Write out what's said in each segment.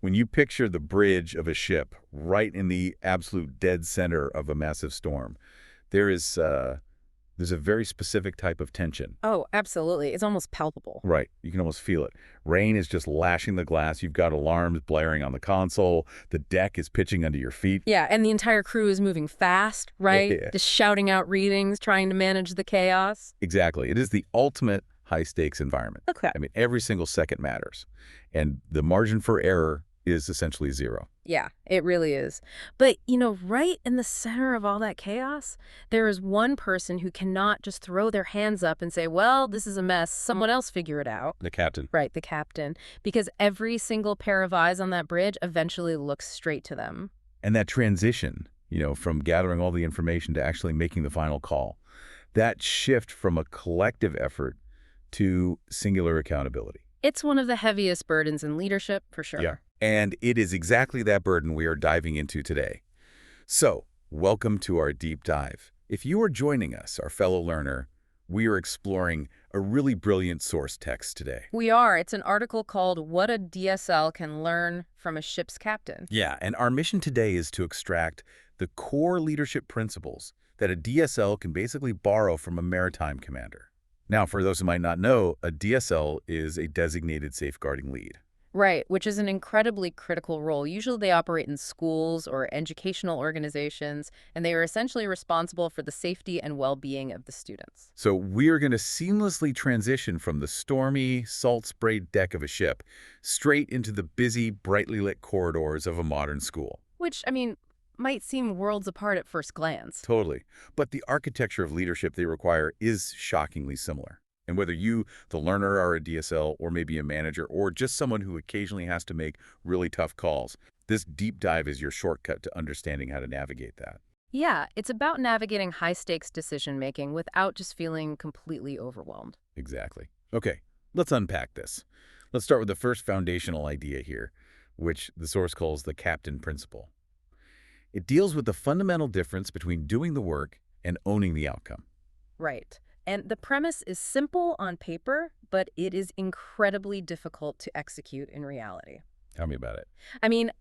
when you picture the bridge of a ship right in the absolute dead center of a massive storm, there is there's a very specific type of tension. Oh, absolutely. It's almost palpable. Right. You can almost feel it. Rain is just lashing the glass. You've got alarms blaring on the console. The deck is pitching under your feet. Yeah, and the entire crew is moving fast, right? Yeah. Just shouting out readings, trying to manage the chaos. Exactly. It is the ultimate high-stakes environment. Okay. I mean, every single second matters. And the margin for error is essentially zero. Yeah, it really is. But, right in the center of all that chaos, there is one person who cannot just throw their hands up and say, well, this is a mess, someone else figure it out. The captain. Right, the captain. Because every single pair of eyes on that bridge eventually looks straight to them. And that transition, from gathering all the information to actually making the final call, that shift from a collective effort to singular accountability. It's one of the heaviest burdens in leadership, for sure. Yeah. And it is exactly that burden we are diving into today. So, welcome to our deep dive. If you are joining us, our fellow learner, we are exploring a really brilliant source text today. We are. It's an article called What a DSL Can Learn from a Ship's Captain. Yeah, and our mission today is to extract the core leadership principles that a DSL can basically borrow from a maritime commander. Now, for those who might not know, a DSL is a designated safeguarding lead. Right, which is an incredibly critical role. Usually they operate in schools or educational organizations, and they are essentially responsible for the safety and well-being of the students. So we are going to seamlessly transition from the stormy, salt-sprayed deck of a ship straight into the busy, brightly lit corridors of a modern school. Which, might seem worlds apart at first glance. Totally. But the architecture of leadership they require is shockingly similar. And whether you, the learner, are a DSL or maybe a manager or just someone who occasionally has to make really tough calls, this deep dive is your shortcut to understanding how to navigate that. Yeah, it's about navigating high-stakes decision-making without just feeling completely overwhelmed. Exactly. Okay, let's unpack this. Let's start with the first foundational idea here, which the source calls the captain principle. It deals with the fundamental difference between doing the work and owning the outcome. Right. And the premise is simple on paper, but it is incredibly difficult to execute in reality. Tell me about it.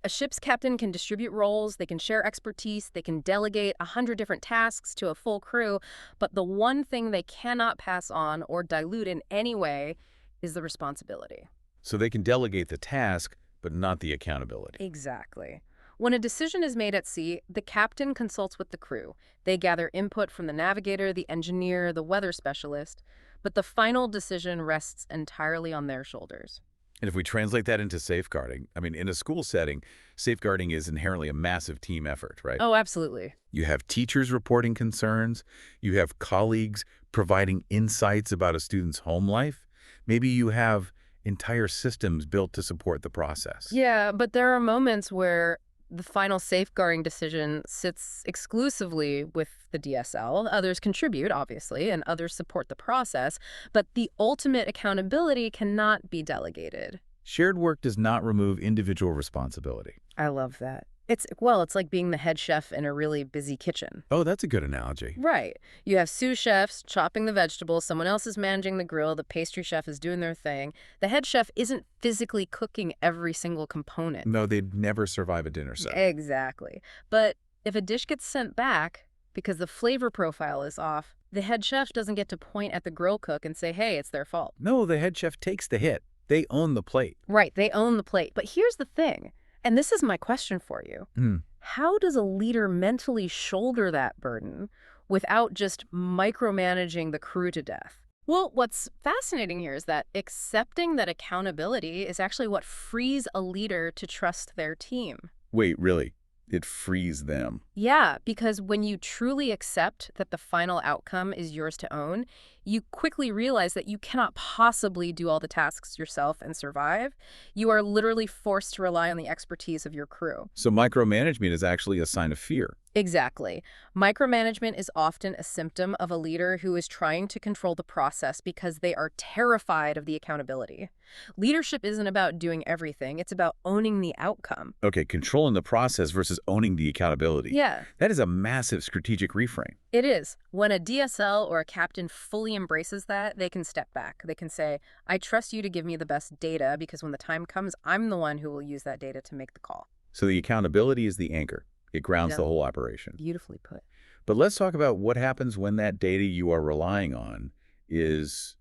A ship's captain can distribute roles, they can share expertise, they can delegate 100 different tasks to a full crew, but the one thing they cannot pass on or dilute in any way is the responsibility. So they can delegate the task, but not the accountability. Exactly. When a decision is made at sea, the captain consults with the crew. They gather input from the navigator, the engineer, the weather specialist, but the final decision rests entirely on their shoulders. And if we translate that into safeguarding, in a school setting, safeguarding is inherently a massive team effort, right? Oh, absolutely. You have teachers reporting concerns. You have colleagues providing insights about a student's home life. Maybe you have entire systems built to support the process. Yeah, but there are moments where the final safeguarding decision sits exclusively with the DSL. Others contribute, obviously, and others support the process, but the ultimate accountability cannot be delegated. Shared work does not remove individual responsibility. I love that. It's like being the head chef in a really busy kitchen. Oh, that's a good analogy. Right. You have sous chefs chopping the vegetables, someone else is managing the grill, the pastry chef is doing their thing. The head chef isn't physically cooking every single component. No, they'd never survive a dinner set. Exactly. But if a dish gets sent back because the flavor profile is off, the head chef doesn't get to point at the grill cook and say, hey, it's their fault. No, the head chef takes the hit. They own the plate. Right, they own the plate. But here's the thing. And this is my question for you. How does a leader mentally shoulder that burden without just micromanaging the crew to death? Well, what's fascinating here is that accepting that accountability is actually what frees a leader to trust their team. Wait, really? It frees them? Yeah, because when you truly accept that the final outcome is yours to own, you quickly realize that you cannot possibly do all the tasks yourself and survive. You are literally forced to rely on the expertise of your crew. So micromanagement is actually a sign of fear. Exactly. Micromanagement is often a symptom of a leader who is trying to control the process because they are terrified of the accountability. Leadership isn't about doing everything. It's about owning the outcome. Okay, controlling the process versus owning the accountability. Yeah. That is a massive strategic reframe. It is. When a DSL or a captain fully company embraces that, they can step back. They can say, I trust you to give me the best data because when the time comes, I'm the one who will use that data to make the call. So the accountability is the anchor. It grounds Yeah. the whole operation. Beautifully put. But let's talk about what happens when that data you are relying on is,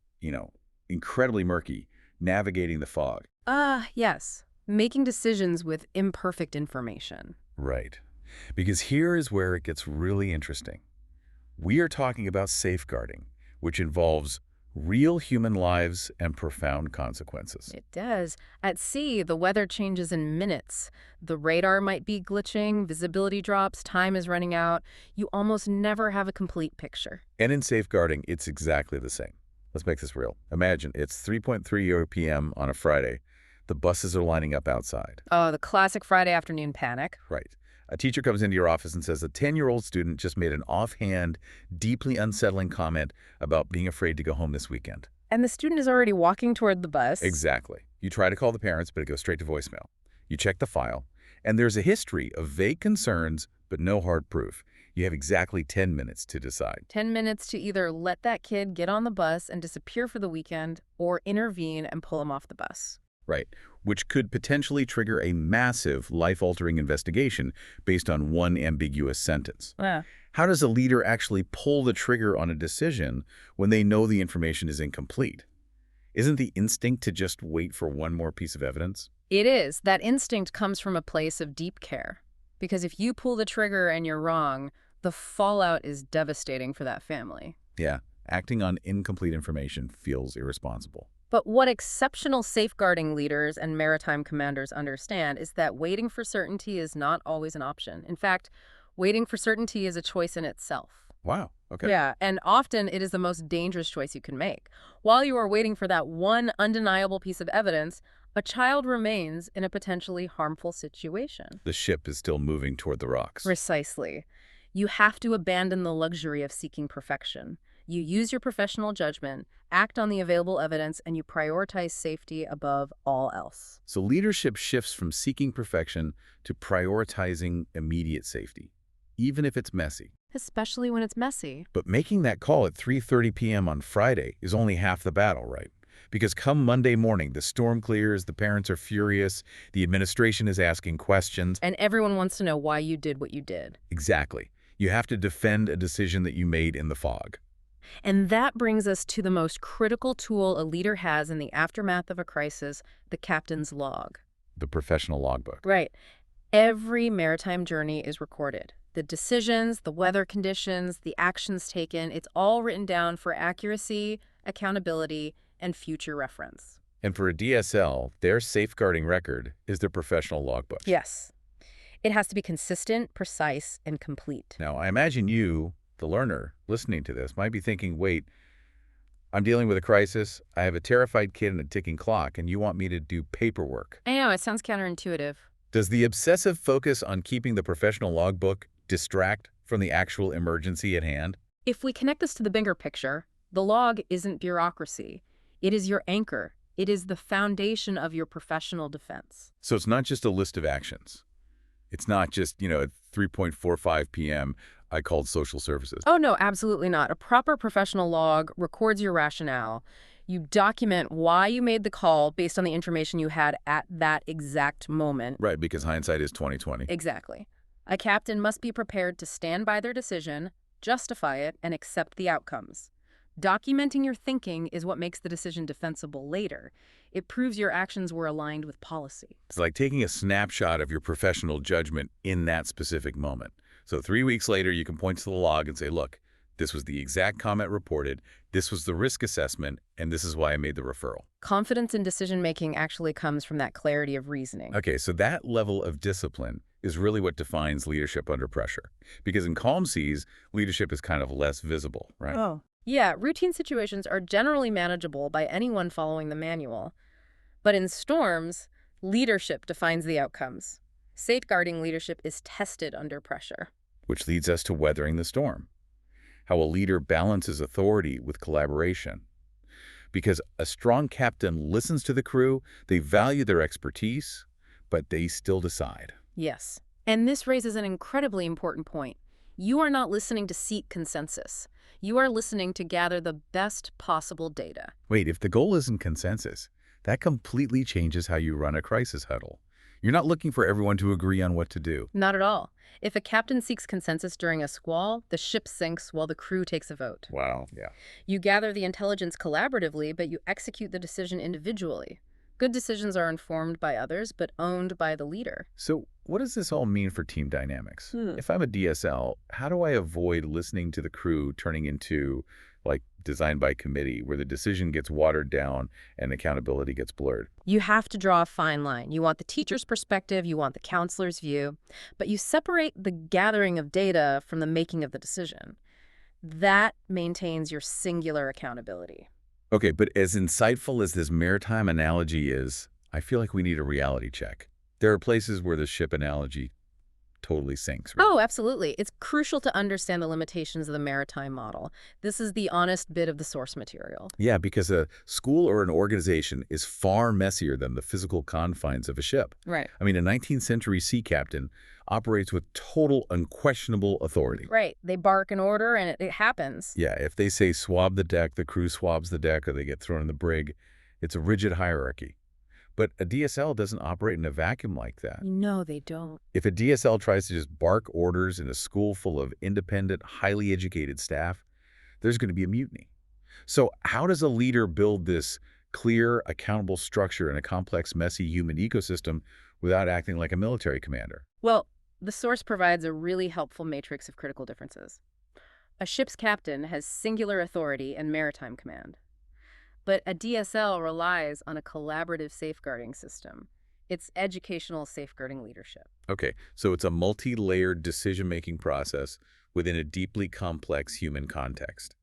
incredibly murky, navigating the fog. Yes. Making decisions with imperfect information. Right. Because here is where it gets really interesting. We are talking about safeguarding, which involves real human lives and profound consequences. It does. At sea, the weather changes in minutes. The radar might be glitching, visibility drops, time is running out. You almost never have a complete picture. And in safeguarding, it's exactly the same. Let's make this real. Imagine it's 3:30 p.m. on a Friday. The buses are lining up outside. Oh, the classic Friday afternoon panic. Right. A teacher comes into your office and says a 10-year-old student just made an offhand, deeply unsettling comment about being afraid to go home this weekend. And the student is already walking toward the bus. Exactly. You try to call the parents, but it goes straight to voicemail. You check the file, and there's a history of vague concerns, but no hard proof. You have exactly 10 minutes to decide. 10 minutes to either let that kid get on the bus and disappear for the weekend or intervene and pull him off the bus. Right, which could potentially trigger a massive, life-altering investigation based on one ambiguous sentence. Yeah. How does a leader actually pull the trigger on a decision when they know the information is incomplete? Isn't the instinct to just wait for one more piece of evidence? It is. That instinct comes from a place of deep care. Because if you pull the trigger and you're wrong, the fallout is devastating for that family. Yeah, acting on incomplete information feels irresponsible. But what exceptional safeguarding leaders and maritime commanders understand is that waiting for certainty is not always an option. In fact, waiting for certainty is a choice in itself. Wow, okay. Yeah, and often it is the most dangerous choice you can make. While you are waiting for that one undeniable piece of evidence, a child remains in a potentially harmful situation. The ship is still moving toward the rocks. Precisely. You have to abandon the luxury of seeking perfection. You use your professional judgment, act on the available evidence, and you prioritize safety above all else. So leadership shifts from seeking perfection to prioritizing immediate safety, even if it's messy. Especially when it's messy. But making that call at 3:30 p.m. on Friday is only half the battle, right? Because come Monday morning, the storm clears, the parents are furious, the administration is asking questions. And everyone wants to know why you did what you did. Exactly. You have to defend a decision that you made in the fog. And that brings us to the most critical tool a leader has in the aftermath of a crisis, the captain's log. The professional logbook. Right. Every maritime journey is recorded. The decisions, the weather conditions, the actions taken, it's all written down for accuracy, accountability, and future reference. And for a DSL, their safeguarding record is their professional logbook. Yes. It has to be consistent, precise, and complete. Now, I imagine you, the learner, listening to this, might be thinking, wait, I'm dealing with a crisis, I have a terrified kid and a ticking clock, and you want me to do paperwork. I know, it sounds counterintuitive. Does the obsessive focus on keeping the professional logbook distract from the actual emergency at hand? If we connect this to the bigger picture, the log isn't bureaucracy. It is your anchor. It is the foundation of your professional defense. So it's not just a list of actions. It's not just, at 3:45 p.m., I called social services. Oh, no, absolutely not. A proper professional log records your rationale. You document why you made the call based on the information you had at that exact moment. Right, because hindsight is 20/20. Exactly. A captain must be prepared to stand by their decision, justify it, and accept the outcomes. Documenting your thinking is what makes the decision defensible later. It proves your actions were aligned with policy. It's like taking a snapshot of your professional judgment in that specific moment. So 3 weeks later, you can point to the log and say, look, this was the exact comment reported, this was the risk assessment, and this is why I made the referral. Confidence in decision-making actually comes from that clarity of reasoning. Okay, so that level of discipline is really what defines leadership under pressure. Because in calm seas, leadership is kind of less visible, right? Oh. Yeah, routine situations are generally manageable by anyone following the manual. But in storms, leadership defines the outcomes. Safeguarding leadership is tested under pressure. Which leads us to weathering the storm. How a leader balances authority with collaboration. Because a strong captain listens to the crew, they value their expertise, but they still decide. Yes. And this raises an incredibly important point. You are not listening to seek consensus. You are listening to gather the best possible data. Wait, if the goal isn't consensus, that completely changes how you run a crisis huddle. You're not looking for everyone to agree on what to do. Not at all. If a captain seeks consensus during a squall, the ship sinks while the crew takes a vote. Wow, yeah. You gather the intelligence collaboratively, but you execute the decision individually. Good decisions are informed by others, but owned by the leader. So what does this all mean for team dynamics? Hmm. If I'm a DSL, how do I avoid listening to the crew turning into, like, design by committee, where the decision gets watered down and accountability gets blurred? You have to draw a fine line. You want the teacher's perspective, you want the counselor's view, but you separate the gathering of data from the making of the decision. That maintains your singular accountability. Okay, but as insightful as this maritime analogy is, I feel like we need a reality check. There are places where the ship analogy totally sinks. Right? Oh, absolutely. It's crucial to understand the limitations of the maritime model. This is the honest bit of the source material. Yeah, because a school or an organization is far messier than the physical confines of a ship. Right. I mean, a 19th century sea captain operates with total, unquestionable authority. Right. They bark an order and it happens. Yeah, if they say swab the deck, the crew swabs the deck, or they get thrown in the brig. It's a rigid hierarchy. But a DSL doesn't operate in a vacuum like that. No, they don't. If a DSL tries to just bark orders in a school full of independent, highly educated staff, there's going to be a mutiny. So how does a leader build this clear, accountable structure in a complex, messy human ecosystem without acting like a military commander? Well, the source provides a really helpful matrix of critical differences. A ship's captain has singular authority and maritime command. But a DSL relies on a collaborative safeguarding system. It's educational safeguarding leadership. Okay, so it's a multi-layered decision-making process within a deeply complex human context.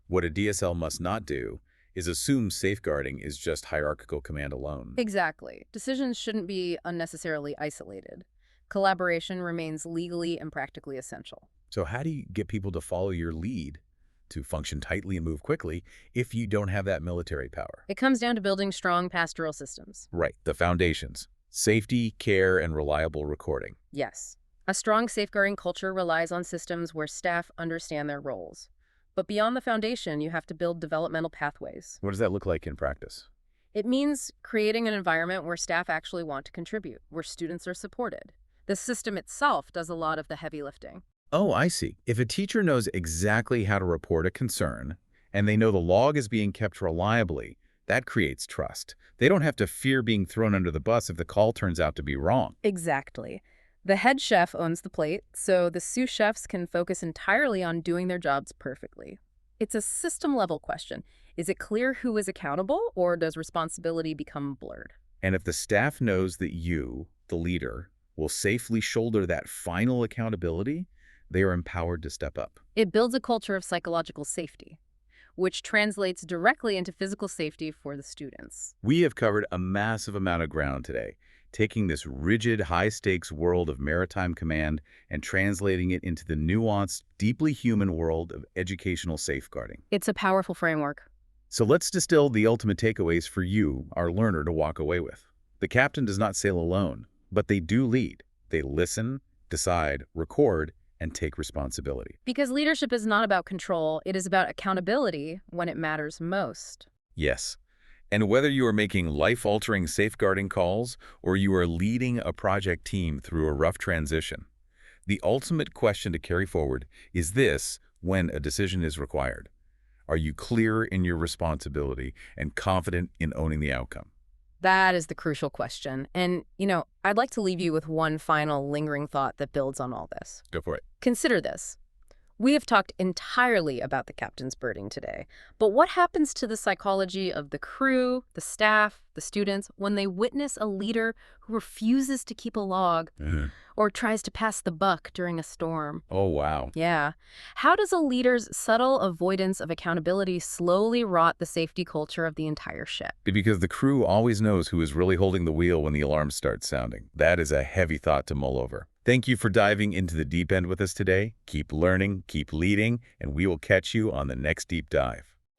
What a DSL must not do is assume safeguarding is just hierarchical command alone. Exactly. Decisions shouldn't be unnecessarily isolated. Collaboration remains legally and practically essential. So how do you get people to follow your lead, to function tightly and move quickly, if you don't have that military power? It comes down to building strong pastoral systems. Right, the foundations: safety, care, and reliable recording. Yes. A strong safeguarding culture relies on systems where staff understand their roles. But beyond the foundation, you have to build developmental pathways. What does that look like in practice? It means creating an environment where staff actually want to contribute, where students are supported. The system itself does a lot of the heavy lifting. Oh, I see. If a teacher knows exactly how to report a concern, and they know the log is being kept reliably, that creates trust. They don't have to fear being thrown under the bus if the call turns out to be wrong. Exactly. The head chef owns the plate, so the sous chefs can focus entirely on doing their jobs perfectly. It's a system-level question. Is it clear who is accountable, or does responsibility become blurred? And if the staff knows that you, the leader, will safely shoulder that final accountability, they are empowered to step up. It builds a culture of psychological safety, which translates directly into physical safety for the students. We have covered a massive amount of ground today, taking this rigid, high-stakes world of maritime command and translating it into the nuanced, deeply human world of educational safeguarding. It's a powerful framework. So let's distill the ultimate takeaways for you, our learner, to walk away with. The captain does not sail alone, but they do lead. They listen, decide, record, and take responsibility. Because leadership is not about control, it is about accountability when it matters most. Yes. And whether you are making life-altering safeguarding calls or you are leading a project team through a rough transition, the ultimate question to carry forward is this: when a decision is required, are you clear in your responsibility and confident in owning the outcome? That is the crucial question. And, I'd like to leave you with one final lingering thought that builds on all this. Go for it. Consider this. We have talked entirely about the captain's birding today, but what happens to the psychology of the crew, the staff, the students when they witness a leader who refuses to keep a log or tries to pass the buck during a storm? Oh, wow. Yeah. How does a leader's subtle avoidance of accountability slowly rot the safety culture of the entire ship? Because the crew always knows who is really holding the wheel when the alarm starts sounding. That is a heavy thought to mull over. Thank you for diving into the deep end with us today. Keep learning, keep leading, and we will catch you on the next deep dive.